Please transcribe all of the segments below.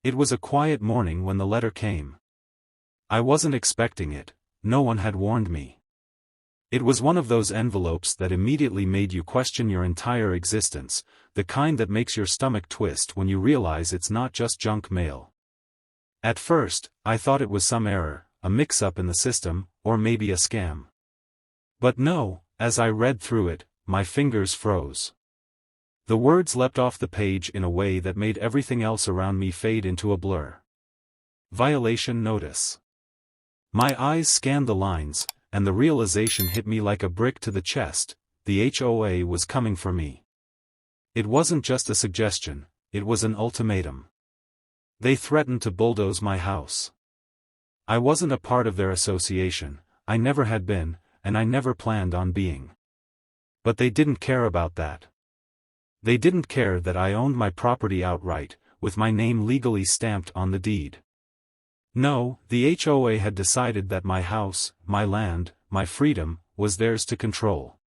It was a quiet morning when the letter came. I wasn't expecting it, no one had warned me. It was one of those envelopes that immediately made you question your entire existence, the kind that makes your stomach twist when you realize it's not just junk mail. At first, I thought it was some error, a mix-up in the system, or maybe a scam. But no, as I read through it, my fingers froze. The words leapt off the page in a way that made everything else around me fade into a blur. Violation notice. My eyes scanned the lines, and the realization hit me like a brick to the chest: the HOA was coming for me. It wasn't just a suggestion, it was an ultimatum. They threatened to bulldoze my house. I wasn't a part of their association, I never had been, and I never planned on being. But they didn't care about that. They didn't care that I owned my property outright, with my name legally stamped on the deed. No, the HOA had decided that my house, my land, my freedom, was theirs to control.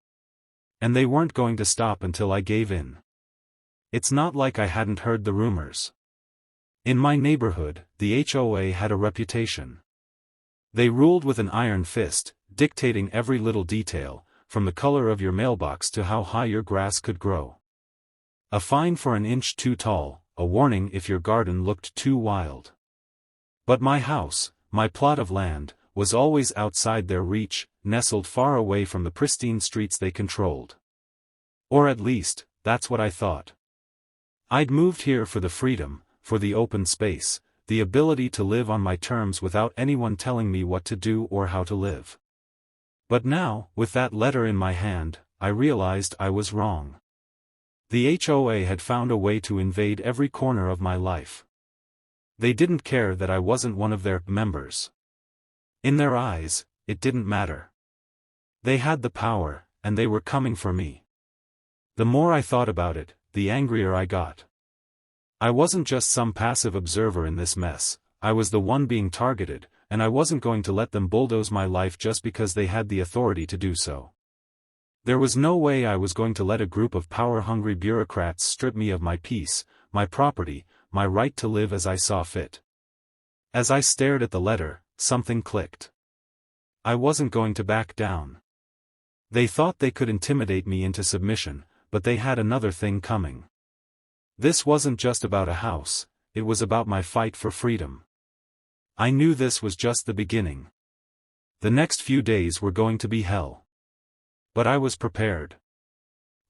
And they weren't going to stop until I gave in. It's not like I hadn't heard the rumors. In my neighborhood, the HOA had a reputation. They ruled with an iron fist, dictating every little detail, from the color of your mailbox to how high your grass could grow. A fine for an inch too tall, a warning if your garden looked too wild. But my house, my plot of land, was always outside their reach, nestled far away from the pristine streets they controlled. Or at least, that's what I thought. I'd moved here for the freedom, for the open space, the ability to live on my terms without anyone telling me what to do or how to live. But now, with that letter in my hand, I realized I was wrong. The HOA had found a way to invade every corner of my life. They didn't care that I wasn't one of their members. In their eyes, it didn't matter. They had the power, and they were coming for me. The more I thought about it, the angrier I got. I wasn't just some passive observer in this mess, I was the one being targeted, and I wasn't going to let them bulldoze my life just because they had the authority to do so. There was no way I was going to let a group of power-hungry bureaucrats strip me of my peace, my property, my right to live as I saw fit. As I stared at the letter, something clicked. I wasn't going to back down. They thought they could intimidate me into submission, but they had another thing coming. This wasn't just about a house, it was about my fight for freedom. I knew this was just the beginning. The next few days were going to be hell. But I was prepared.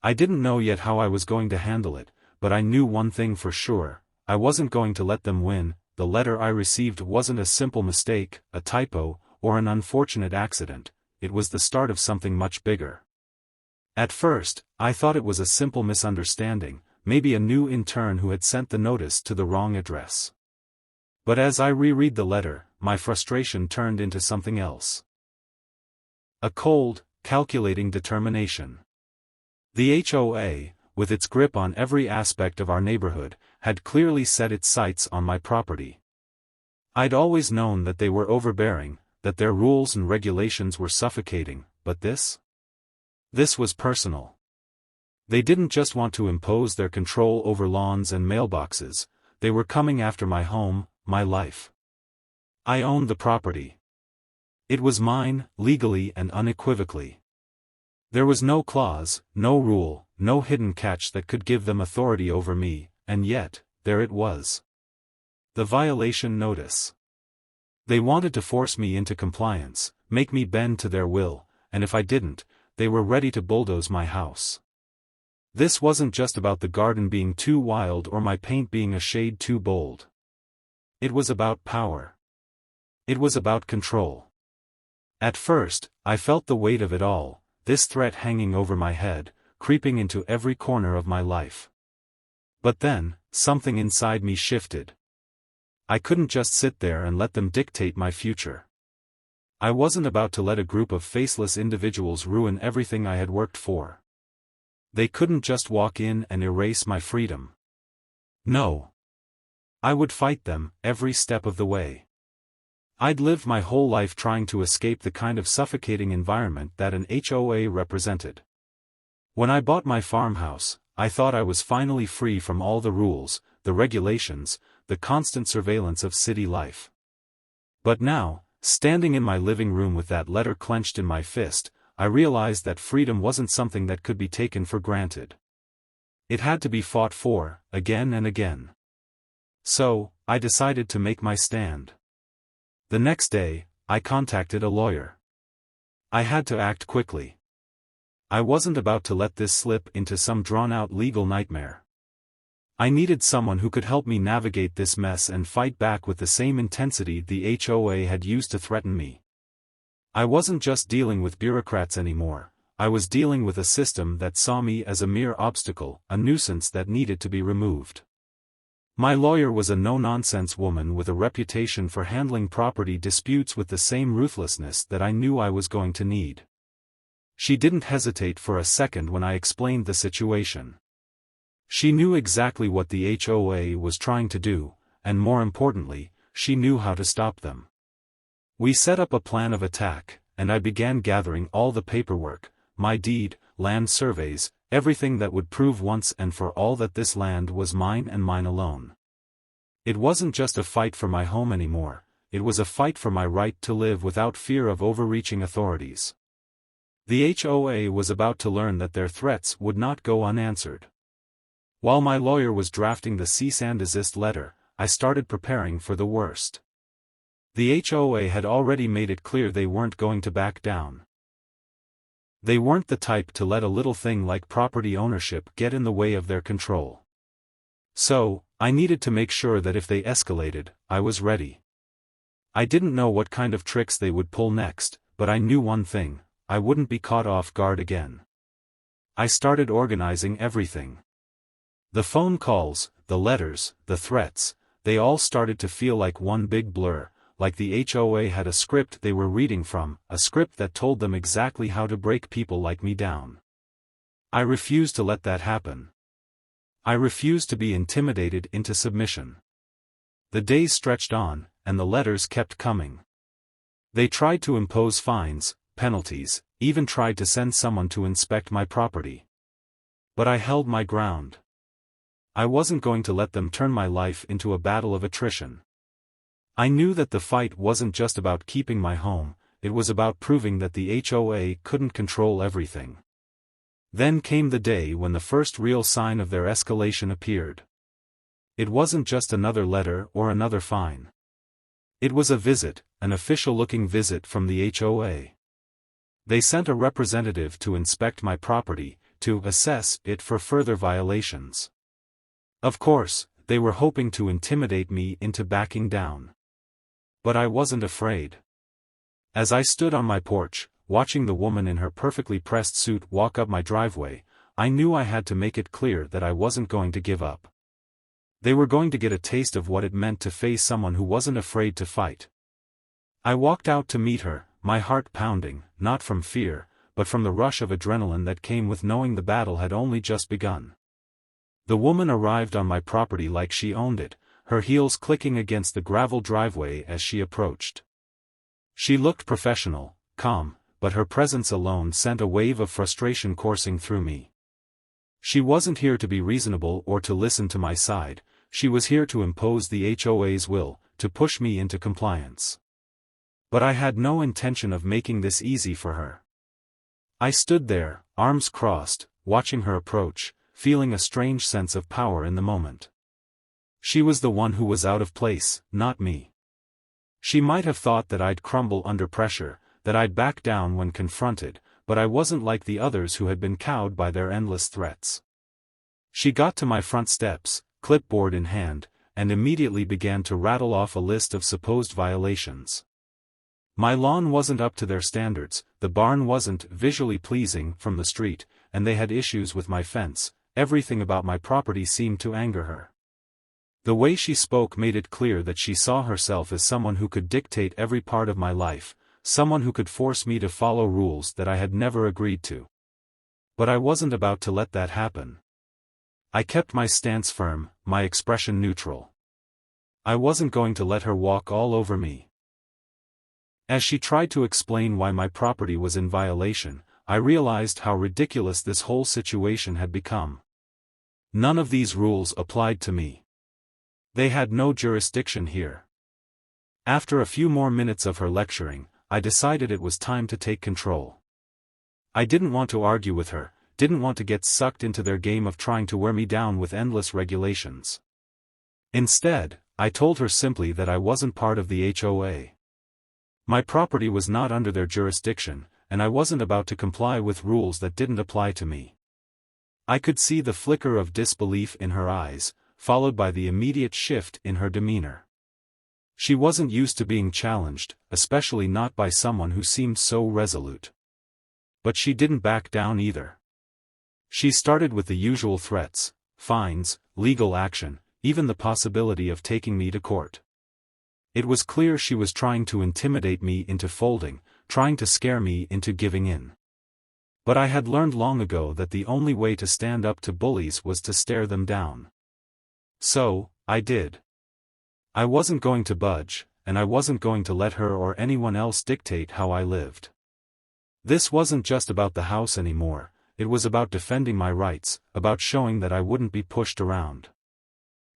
I didn't know yet how I was going to handle it, but I knew one thing for sure: I wasn't going to let them win. The letter I received wasn't a simple mistake, a typo, or an unfortunate accident, it was the start of something much bigger. At first, I thought it was a simple misunderstanding, maybe a new intern who had sent the notice to the wrong address. But as I reread the letter, my frustration turned into something else. A cold, calculating determination. The HOA, with its grip on every aspect of our neighborhood, had clearly set its sights on my property. I'd always known that they were overbearing, that their rules and regulations were suffocating, but this was personal. They didn't just want to impose their control over lawns and mailboxes, they were coming after my home, my life. I owned the property. It was mine, legally and unequivocally. There was no clause, no rule, no hidden catch that could give them authority over me, and yet, there it was. The violation notice. They wanted to force me into compliance, make me bend to their will, and if I didn't, they were ready to bulldoze my house. This wasn't just about the garden being too wild or my paint being a shade too bold. It was about power. It was about control. At first, I felt the weight of it all, this threat hanging over my head, creeping into every corner of my life. But then, something inside me shifted. I couldn't just sit there and let them dictate my future. I wasn't about to let a group of faceless individuals ruin everything I had worked for. They couldn't just walk in and erase my freedom. No. I would fight them, every step of the way. I'd lived my whole life trying to escape the kind of suffocating environment that an HOA represented. When I bought my farmhouse, I thought I was finally free from all the rules, the regulations, the constant surveillance of city life. But now, standing in my living room with that letter clenched in my fist, I realized that freedom wasn't something that could be taken for granted. It had to be fought for, again and again. So, I decided to make my stand. The next day, I contacted a lawyer. I had to act quickly. I wasn't about to let this slip into some drawn-out legal nightmare. I needed someone who could help me navigate this mess and fight back with the same intensity the HOA had used to threaten me. I wasn't just dealing with bureaucrats anymore, I was dealing with a system that saw me as a mere obstacle, a nuisance that needed to be removed. My lawyer was a no-nonsense woman with a reputation for handling property disputes with the same ruthlessness that I knew I was going to need. She didn't hesitate for a second when I explained the situation. She knew exactly what the HOA was trying to do, and more importantly, she knew how to stop them. We set up a plan of attack, and I began gathering all the paperwork, my deed, land surveys, everything that would prove once and for all that this land was mine and mine alone. It wasn't just a fight for my home anymore, it was a fight for my right to live without fear of overreaching authorities. The HOA was about to learn that their threats would not go unanswered. While my lawyer was drafting the cease and desist letter, I started preparing for the worst. The HOA had already made it clear they weren't going to back down. They weren't the type to let a little thing like property ownership get in the way of their control. So, I needed to make sure that if they escalated, I was ready. I didn't know what kind of tricks they would pull next, but I knew one thing, I wouldn't be caught off guard again. I started organizing everything. The phone calls, the letters, the threats, they all started to feel like one big blur, like the HOA had a script they were reading from, a script that told them exactly how to break people like me down. I refused to let that happen. I refused to be intimidated into submission. The days stretched on, and the letters kept coming. They tried to impose fines, penalties, even tried to send someone to inspect my property. But I held my ground. I wasn't going to let them turn my life into a battle of attrition. I knew that the fight wasn't just about keeping my home, it was about proving that the HOA couldn't control everything. Then came the day when the first real sign of their escalation appeared. It wasn't just another letter or another fine. It was a visit, an official-looking visit from the HOA. They sent a representative to inspect my property, to assess it for further violations. Of course, they were hoping to intimidate me into backing down. But I wasn't afraid. As I stood on my porch, watching the woman in her perfectly pressed suit walk up my driveway, I knew I had to make it clear that I wasn't going to give up. They were going to get a taste of what it meant to face someone who wasn't afraid to fight. I walked out to meet her, my heart pounding, not from fear, but from the rush of adrenaline that came with knowing the battle had only just begun. The woman arrived on my property like she owned it, her heels clicking against the gravel driveway as she approached. She looked professional, calm, but her presence alone sent a wave of frustration coursing through me. She wasn't here to be reasonable or to listen to my side, she was here to impose the HOA's will, to push me into compliance. But I had no intention of making this easy for her. I stood there, arms crossed, watching her approach, feeling a strange sense of power in the moment. She was the one who was out of place, not me. She might have thought that I'd crumble under pressure, that I'd back down when confronted, but I wasn't like the others who had been cowed by their endless threats. She got to my front steps, clipboard in hand, and immediately began to rattle off a list of supposed violations. My lawn wasn't up to their standards, the barn wasn't visually pleasing from the street, and they had issues with my fence. Everything about my property seemed to anger her. The way she spoke made it clear that she saw herself as someone who could dictate every part of my life, someone who could force me to follow rules that I had never agreed to. But I wasn't about to let that happen. I kept my stance firm, my expression neutral. I wasn't going to let her walk all over me. As she tried to explain why my property was in violation, I realized how ridiculous this whole situation had become. None of these rules applied to me. They had no jurisdiction here. After a few more minutes of her lecturing, I decided it was time to take control. I didn't want to argue with her, didn't want to get sucked into their game of trying to wear me down with endless regulations. Instead, I told her simply that I wasn't part of the HOA. My property was not under their jurisdiction, and I wasn't about to comply with rules that didn't apply to me. I could see the flicker of disbelief in her eyes, followed by the immediate shift in her demeanor. She wasn't used to being challenged, especially not by someone who seemed so resolute. But she didn't back down either. She started with the usual threats, fines, legal action, even the possibility of taking me to court. It was clear she was trying to intimidate me into folding, trying to scare me into giving in. But I had learned long ago that the only way to stand up to bullies was to stare them down. So, I did. I wasn't going to budge, and I wasn't going to let her or anyone else dictate how I lived. This wasn't just about the house anymore, it was about defending my rights, about showing that I wouldn't be pushed around.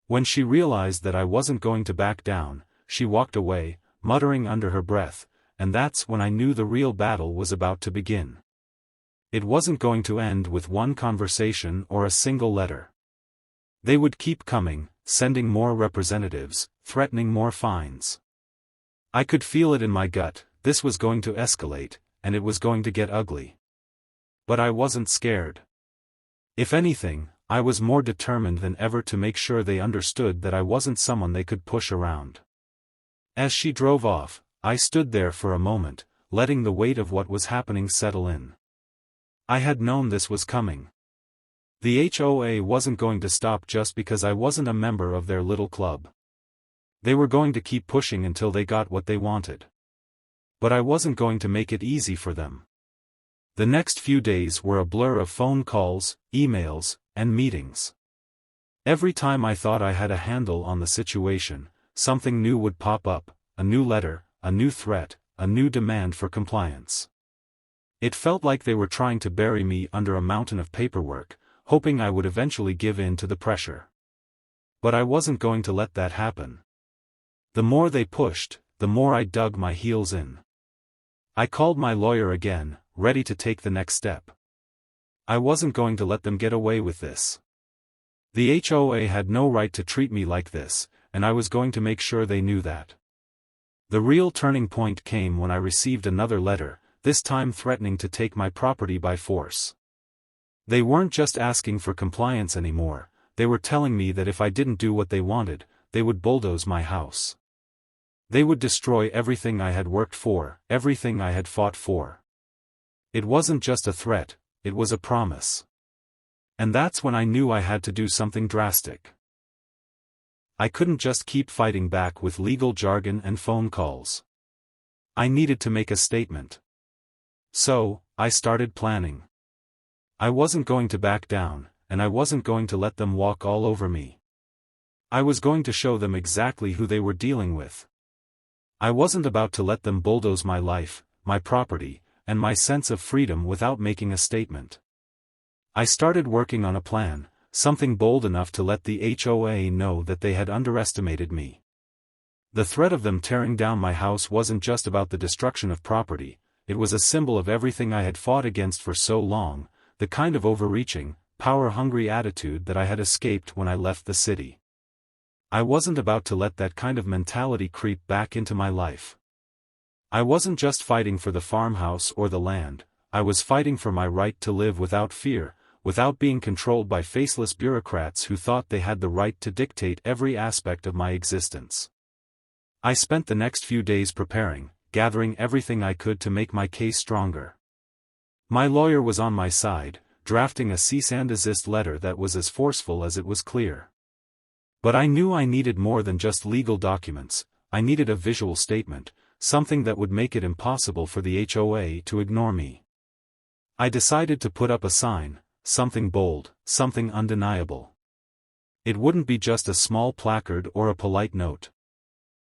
When she realized that I wasn't going to back down, she walked away, muttering under her breath, and that's when I knew the real battle was about to begin. It wasn't going to end with one conversation or a single letter. They would keep coming, sending more representatives, threatening more fines. I could feel it in my gut, this was going to escalate, and it was going to get ugly. But I wasn't scared. If anything, I was more determined than ever to make sure they understood that I wasn't someone they could push around. As she drove off, I stood there for a moment, letting the weight of what was happening settle in. I had known this was coming. The HOA wasn't going to stop just because I wasn't a member of their little club. They were going to keep pushing until they got what they wanted. But I wasn't going to make it easy for them. The next few days were a blur of phone calls, emails, and meetings. Every time I thought I had a handle on the situation, something new would pop up, a new letter, a new threat, a new demand for compliance. It felt like they were trying to bury me under a mountain of paperwork, hoping I would eventually give in to the pressure. But I wasn't going to let that happen. The more they pushed, the more I dug my heels in. I called my lawyer again, ready to take the next step. I wasn't going to let them get away with this. The HOA had no right to treat me like this, and I was going to make sure they knew that. The real turning point came when I received another letter, this time threatening to take my property by force. They weren't just asking for compliance anymore, they were telling me that if I didn't do what they wanted, they would bulldoze my house. They would destroy everything I had worked for, everything I had fought for. It wasn't just a threat, it was a promise. And that's when I knew I had to do something drastic. I couldn't just keep fighting back with legal jargon and phone calls. I needed to make a statement. So, I started planning. I wasn't going to back down, and I wasn't going to let them walk all over me. I was going to show them exactly who they were dealing with. I wasn't about to let them bulldoze my life, my property, and my sense of freedom without making a statement. I started working on a plan, something bold enough to let the HOA know that they had underestimated me. The threat of them tearing down my house wasn't just about the destruction of property, it was a symbol of everything I had fought against for so long, the kind of overreaching, power-hungry attitude that I had escaped when I left the city. I wasn't about to let that kind of mentality creep back into my life. I wasn't just fighting for the farmhouse or the land, I was fighting for my right to live without fear, without being controlled by faceless bureaucrats who thought they had the right to dictate every aspect of my existence. I spent the next few days preparing, gathering everything I could to make my case stronger. My lawyer was on my side, drafting a cease and desist letter that was as forceful as it was clear. But I knew I needed more than just legal documents, I needed a visual statement, something that would make it impossible for the HOA to ignore me. I decided to put up a sign, something bold, something undeniable. It wouldn't be just a small placard or a polite note.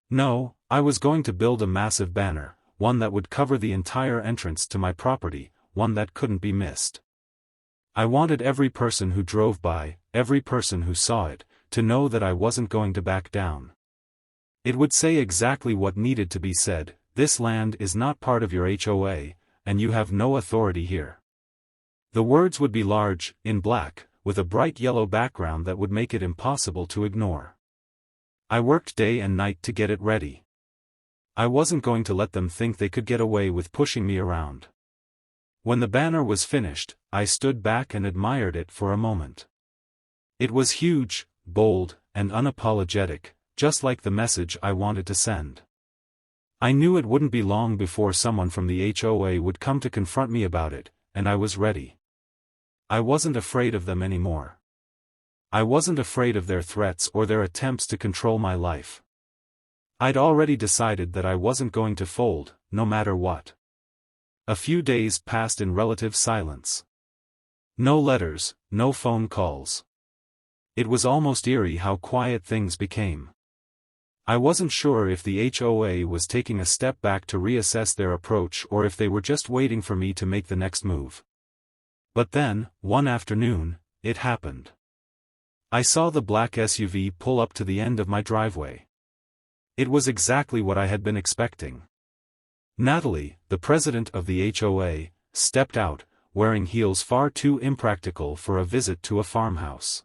No, I was going to build a massive banner, one that would cover the entire entrance to my property, one that couldn't be missed. I wanted every person who drove by, every person who saw it, to know that I wasn't going to back down. It would say exactly what needed to be said: this land is not part of your HOA, and you have no authority here. The words would be large, in black, with a bright yellow background that would make it impossible to ignore. I worked day and night to get it ready. I wasn't going to let them think they could get away with pushing me around. When the banner was finished, I stood back and admired it for a moment. It was huge, bold, and unapologetic, just like the message I wanted to send. I knew it wouldn't be long before someone from the HOA would come to confront me about it, and I was ready. I wasn't afraid of them anymore. I wasn't afraid of their threats or their attempts to control my life. I'd already decided that I wasn't going to fold, no matter what. A few days passed in relative silence. No letters, no phone calls. It was almost eerie how quiet things became. I wasn't sure if the HOA was taking a step back to reassess their approach or if they were just waiting for me to make the next move. But then, one afternoon, it happened. I saw the black SUV pull up to the end of my driveway. It was exactly what I had been expecting. Natalie, the president of the HOA, stepped out, wearing heels far too impractical for a visit to a farmhouse.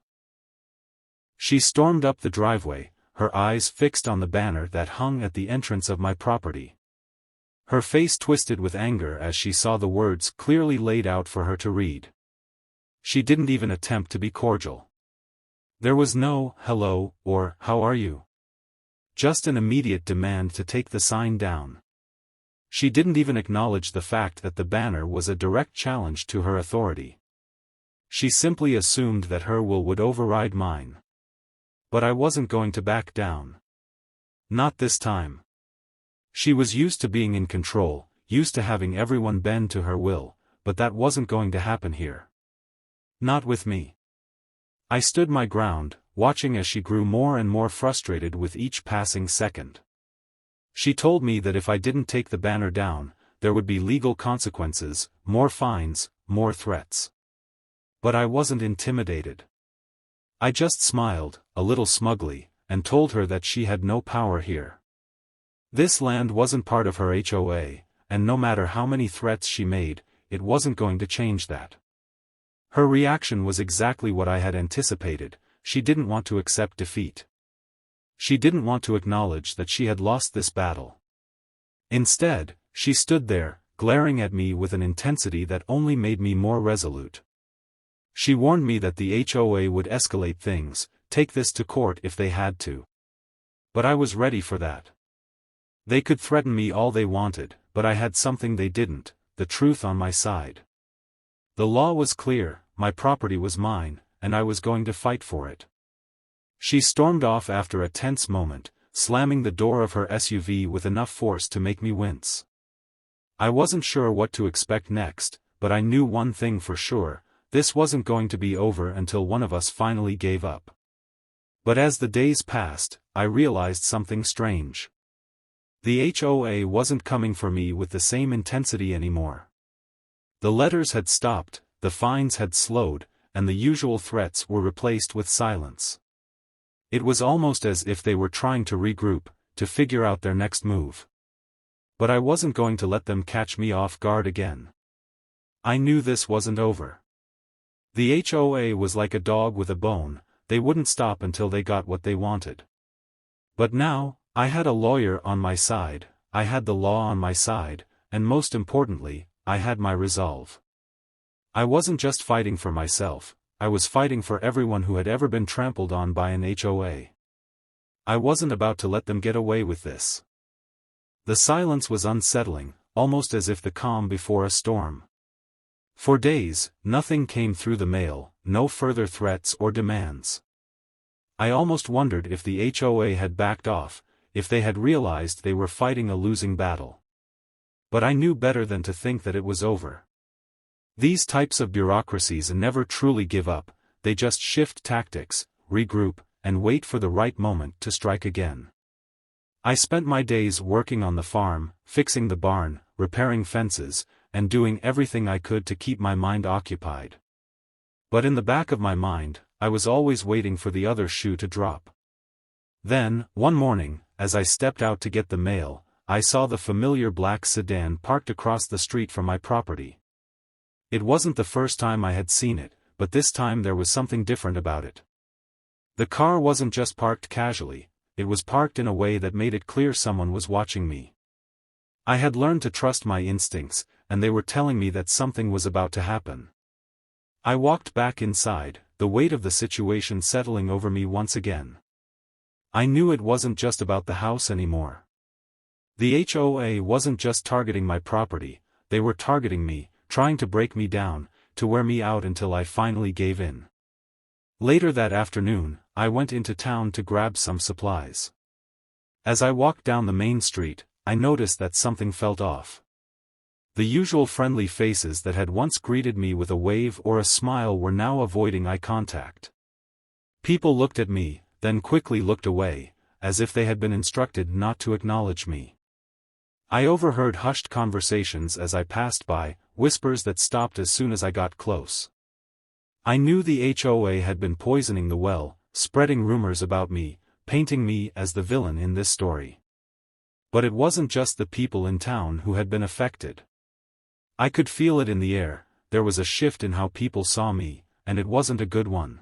She stormed up the driveway, her eyes fixed on the banner that hung at the entrance of my property. Her face twisted with anger as she saw the words clearly laid out for her to read. She didn't even attempt to be cordial. There was no "hello" or "how are you?" Just an immediate demand to take the sign down. She didn't even acknowledge the fact that the banner was a direct challenge to her authority. She simply assumed that her will would override mine. But I wasn't going to back down. Not this time. She was used to being in control, used to having everyone bend to her will, but that wasn't going to happen here. Not with me. I stood my ground, watching as she grew more and more frustrated with each passing second. She told me that if I didn't take the banner down, there would be legal consequences, more fines, more threats. But I wasn't intimidated. I just smiled, a little smugly, and told her that she had no power here. This land wasn't part of her HOA, and no matter how many threats she made, it wasn't going to change that. Her reaction was exactly what I had anticipated: she didn't want to accept defeat. She didn't want to acknowledge that she had lost this battle. Instead, she stood there, glaring at me with an intensity that only made me more resolute. She warned me that the HOA would escalate things, take this to court if they had to. But I was ready for that. They could threaten me all they wanted, but I had something they didn't: the truth on my side. The law was clear, my property was mine, and I was going to fight for it. She stormed off after a tense moment, slamming the door of her SUV with enough force to make me wince. I wasn't sure what to expect next, but I knew one thing for sure: this wasn't going to be over until one of us finally gave up. But as the days passed, I realized something strange. The HOA wasn't coming for me with the same intensity anymore. The letters had stopped, the fines had slowed, and the usual threats were replaced with silence. It was almost as if they were trying to regroup, to figure out their next move. But I wasn't going to let them catch me off guard again. I knew this wasn't over. The HOA was like a dog with a bone: they wouldn't stop until they got what they wanted. But now, I had a lawyer on my side, I had the law on my side, and most importantly, I had my resolve. I wasn't just fighting for myself, I was fighting for everyone who had ever been trampled on by an HOA. I wasn't about to let them get away with this. The silence was unsettling, almost as if the calm before a storm. For days, nothing came through the mail, no further threats or demands. I almost wondered if the HOA had backed off, if they had realized they were fighting a losing battle. But I knew better than to think that it was over. These types of bureaucracies never truly give up, they just shift tactics, regroup, and wait for the right moment to strike again. I spent my days working on the farm, fixing the barn, repairing fences, and doing everything I could to keep my mind occupied. But in the back of my mind, I was always waiting for the other shoe to drop. Then, one morning, as I stepped out to get the mail, I saw the familiar black sedan parked across the street from my property. It wasn't the first time I had seen it, but this time there was something different about it. The car wasn't just parked casually, it was parked in a way that made it clear someone was watching me. I had learned to trust my instincts, and they were telling me that something was about to happen. I walked back inside, the weight of the situation settling over me once again. I knew it wasn't just about the house anymore. The HOA wasn't just targeting my property, they were targeting me, trying to break me down, to wear me out until I finally gave in. Later that afternoon, I went into town to grab some supplies. As I walked down the main street, I noticed that something felt off. The usual friendly faces that had once greeted me with a wave or a smile were now avoiding eye contact. People looked at me, then quickly looked away, as if they had been instructed not to acknowledge me. I overheard hushed conversations as I passed by, whispers that stopped as soon as I got close. I knew the HOA had been poisoning the well, spreading rumors about me, painting me as the villain in this story. But it wasn't just the people in town who had been affected. I could feel it in the air, there was a shift in how people saw me, and it wasn't a good one.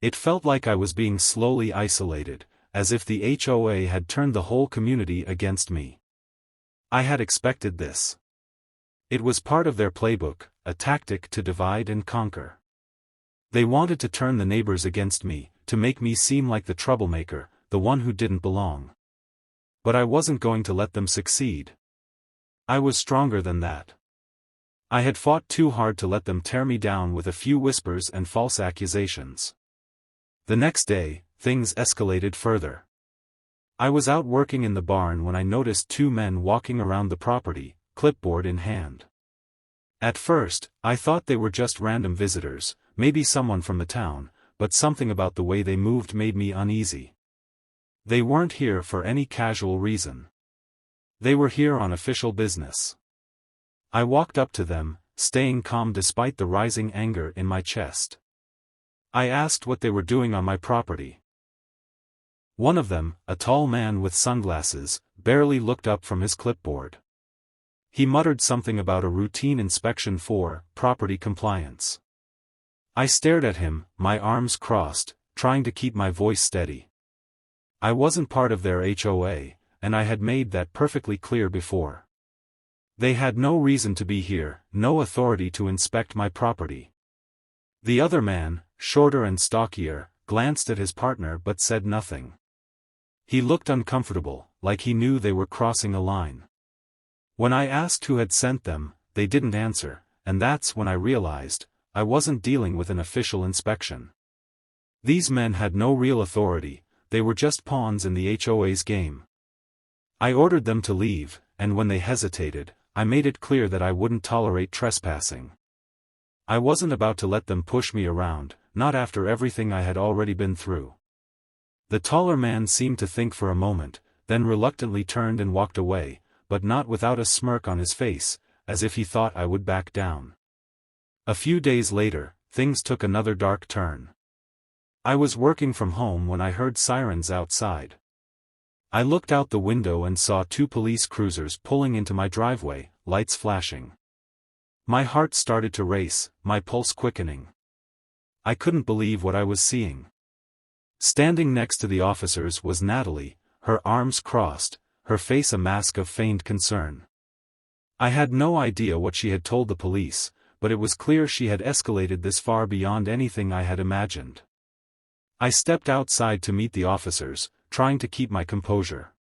It felt like I was being slowly isolated, as if the HOA had turned the whole community against me. I had expected this. It was part of their playbook, a tactic to divide and conquer. They wanted to turn the neighbors against me, to make me seem like the troublemaker, the one who didn't belong. But I wasn't going to let them succeed. I was stronger than that. I had fought too hard to let them tear me down with a few whispers and false accusations. The next day, things escalated further. I was out working in the barn when I noticed two men walking around the property, clipboard in hand. At first, I thought they were just random visitors, maybe someone from the town, but something about the way they moved made me uneasy. They weren't here for any casual reason. They were here on official business. I walked up to them, staying calm despite the rising anger in my chest. I asked what they were doing on my property. One of them, a tall man with sunglasses, barely looked up from his clipboard. He muttered something about a routine inspection for property compliance. I stared at him, my arms crossed, trying to keep my voice steady. I wasn't part of their HOA, and I had made that perfectly clear before. They had no reason to be here, no authority to inspect my property. The other man, shorter and stockier, glanced at his partner but said nothing. He looked uncomfortable, like he knew they were crossing a line. When I asked who had sent them, they didn't answer, and that's when I realized, I wasn't dealing with an official inspection. These men had no real authority, they were just pawns in the HOA's game. I ordered them to leave, and when they hesitated, I made it clear that I wouldn't tolerate trespassing. I wasn't about to let them push me around, not after everything I had already been through. The taller man seemed to think for a moment, then reluctantly turned and walked away, but not without a smirk on his face, as if he thought I would back down. A few days later, things took another dark turn. I was working from home when I heard sirens outside. I looked out the window and saw two police cruisers pulling into my driveway, lights flashing. My heart started to race, my pulse quickening. I couldn't believe what I was seeing. Standing next to the officers was Natalie, her arms crossed, her face a mask of feigned concern. I had no idea what she had told the police, but it was clear she had escalated this far beyond anything I had imagined. I stepped outside to meet the officers, trying to keep my composure.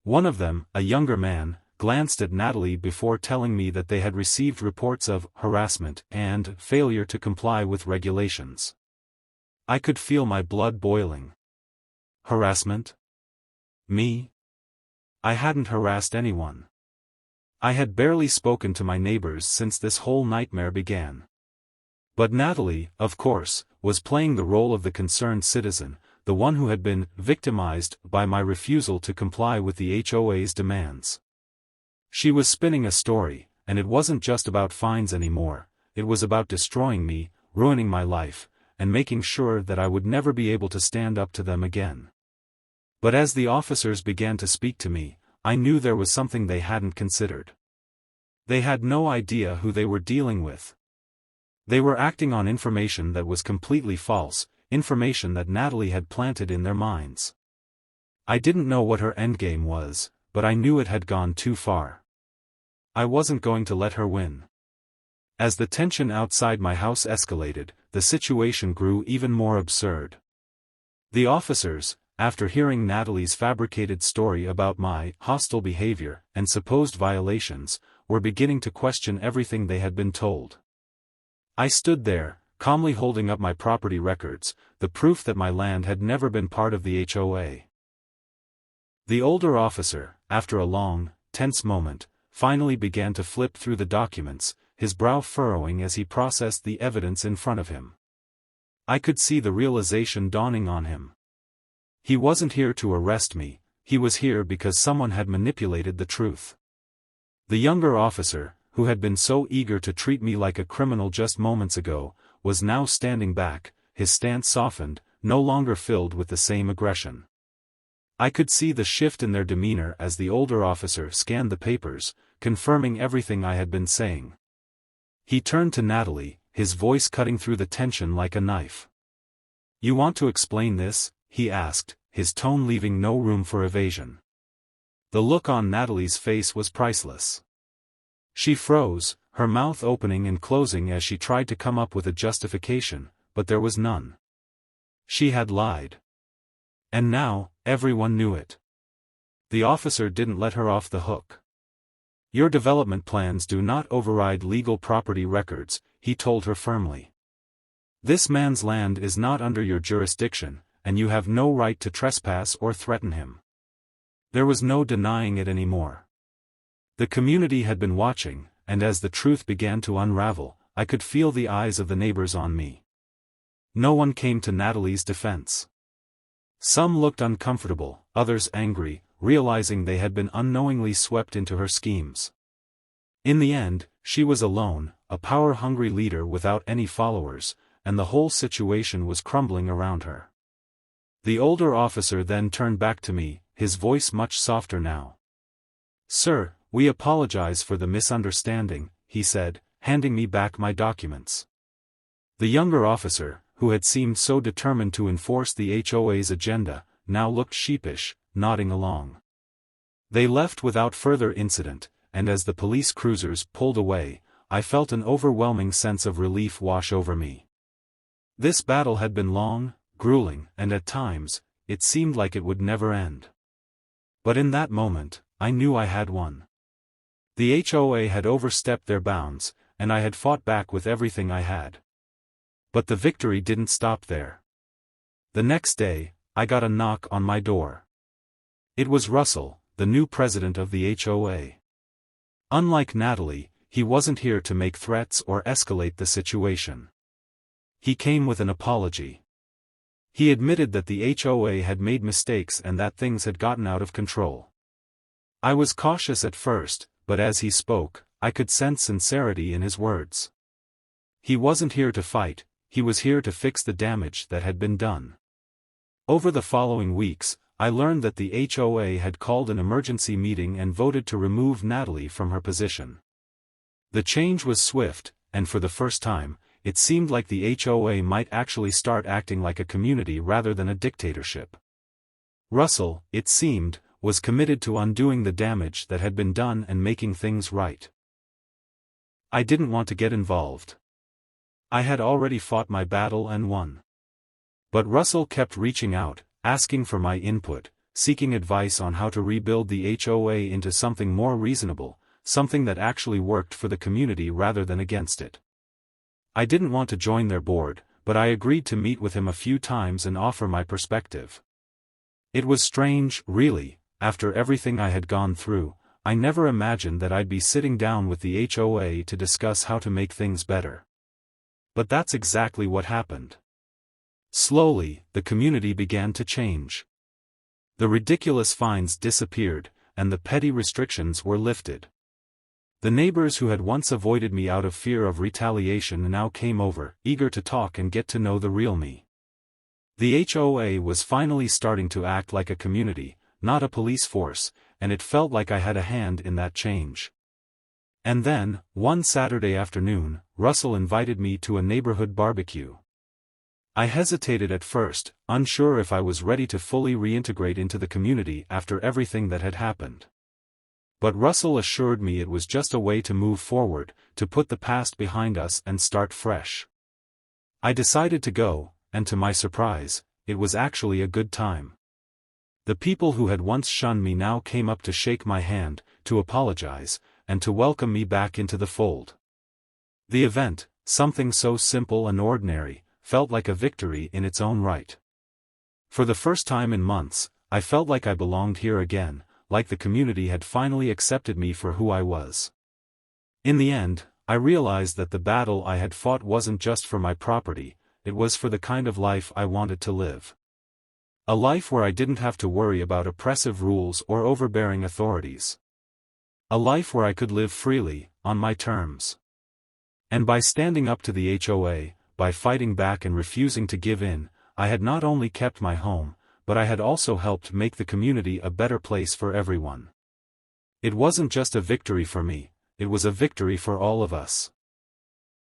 One of them, a younger man, glanced at Natalie before telling me that they had received reports of harassment and failure to comply with regulations. I could feel my blood boiling. Harassment? Me? I hadn't harassed anyone. I had barely spoken to my neighbors since this whole nightmare began. But Natalie, of course, was playing the role of the concerned citizen, the one who had been victimized by my refusal to comply with the HOA's demands. She was spinning a story, and it wasn't just about fines anymore, it was about destroying me, ruining my life, and making sure that I would never be able to stand up to them again. But as the officers began to speak to me, I knew there was something they hadn't considered. They had no idea who they were dealing with. They were acting on information that was completely false, information that Natalie had planted in their minds. I didn't know what her endgame was, but I knew it had gone too far. I wasn't going to let her win. As the tension outside my house escalated, the situation grew even more absurd. The officers, after hearing Natalie's fabricated story about my hostile behavior and supposed violations, were beginning to question everything they had been told. I stood there, calmly holding up my property records, the proof that my land had never been part of the HOA. The older officer, after a long, tense moment, finally began to flip through the documents, his brow furrowing as he processed the evidence in front of him. I could see the realization dawning on him. He wasn't here to arrest me, he was here because someone had manipulated the truth. The younger officer, who had been so eager to treat me like a criminal just moments ago, was now standing back, his stance softened, no longer filled with the same aggression. I could see the shift in their demeanor as the older officer scanned the papers, confirming everything I had been saying. He turned to Natalie, his voice cutting through the tension like a knife. "You want to explain this?" he asked, his tone leaving no room for evasion. The look on Natalie's face was priceless. She froze, her mouth opening and closing as she tried to come up with a justification, but there was none. She had lied. And now, everyone knew it. The officer didn't let her off the hook. "Your development plans do not override legal property records," he told her firmly. "This man's land is not under your jurisdiction, and you have no right to trespass or threaten him." There was no denying it anymore. The community had been watching, and as the truth began to unravel, I could feel the eyes of the neighbors on me. No one came to Natalie's defense. Some looked uncomfortable, others angry, realizing they had been unknowingly swept into her schemes. In the end, she was alone, a power-hungry leader without any followers, and the whole situation was crumbling around her. The older officer then turned back to me, his voice much softer now. "Sir, we apologize for the misunderstanding," he said, handing me back my documents. The younger officer, who had seemed so determined to enforce the HOA's agenda, now looked sheepish, nodding along. They left without further incident, and as the police cruisers pulled away, I felt an overwhelming sense of relief wash over me. This battle had been long, grueling, and at times, it seemed like it would never end. But in that moment, I knew I had won. The HOA had overstepped their bounds, and I had fought back with everything I had. But the victory didn't stop there. The next day, I got a knock on my door. It was Russell, the new president of the HOA. Unlike Natalie, he wasn't here to make threats or escalate the situation. He came with an apology. He admitted that the HOA had made mistakes and that things had gotten out of control. I was cautious at first, but as he spoke, I could sense sincerity in his words. He wasn't here to fight, he was here to fix the damage that had been done. Over the following weeks, I learned that the HOA had called an emergency meeting and voted to remove Natalie from her position. The change was swift, and for the first time, it seemed like the HOA might actually start acting like a community rather than a dictatorship. Russell, it seemed, was committed to undoing the damage that had been done and making things right. I didn't want to get involved. I had already fought my battle and won. But Russell kept reaching out, asking for my input, seeking advice on how to rebuild the HOA into something more reasonable, something that actually worked for the community rather than against it. I didn't want to join their board, but I agreed to meet with him a few times and offer my perspective. It was strange, really, after everything I had gone through, I never imagined that I'd be sitting down with the HOA to discuss how to make things better. But that's exactly what happened. Slowly, the community began to change. The ridiculous fines disappeared, and the petty restrictions were lifted. The neighbors who had once avoided me out of fear of retaliation now came over, eager to talk and get to know the real me. The HOA was finally starting to act like a community, not a police force, and it felt like I had a hand in that change. And then, one Saturday afternoon, Russell invited me to a neighborhood barbecue. I hesitated at first, unsure if I was ready to fully reintegrate into the community after everything that had happened. But Russell assured me it was just a way to move forward, to put the past behind us and start fresh. I decided to go, and to my surprise, it was actually a good time. The people who had once shunned me now came up to shake my hand, to apologize, and to welcome me back into the fold. The event, something so simple and ordinary, felt like a victory in its own right. For the first time in months, I felt like I belonged here again, like the community had finally accepted me for who I was. In the end, I realized that the battle I had fought wasn't just for my property, it was for the kind of life I wanted to live. A life where I didn't have to worry about oppressive rules or overbearing authorities. A life where I could live freely, on my terms. And by standing up to the HOA, by fighting back and refusing to give in, I had not only kept my home, but I had also helped make the community a better place for everyone. It wasn't just a victory for me, it was a victory for all of us.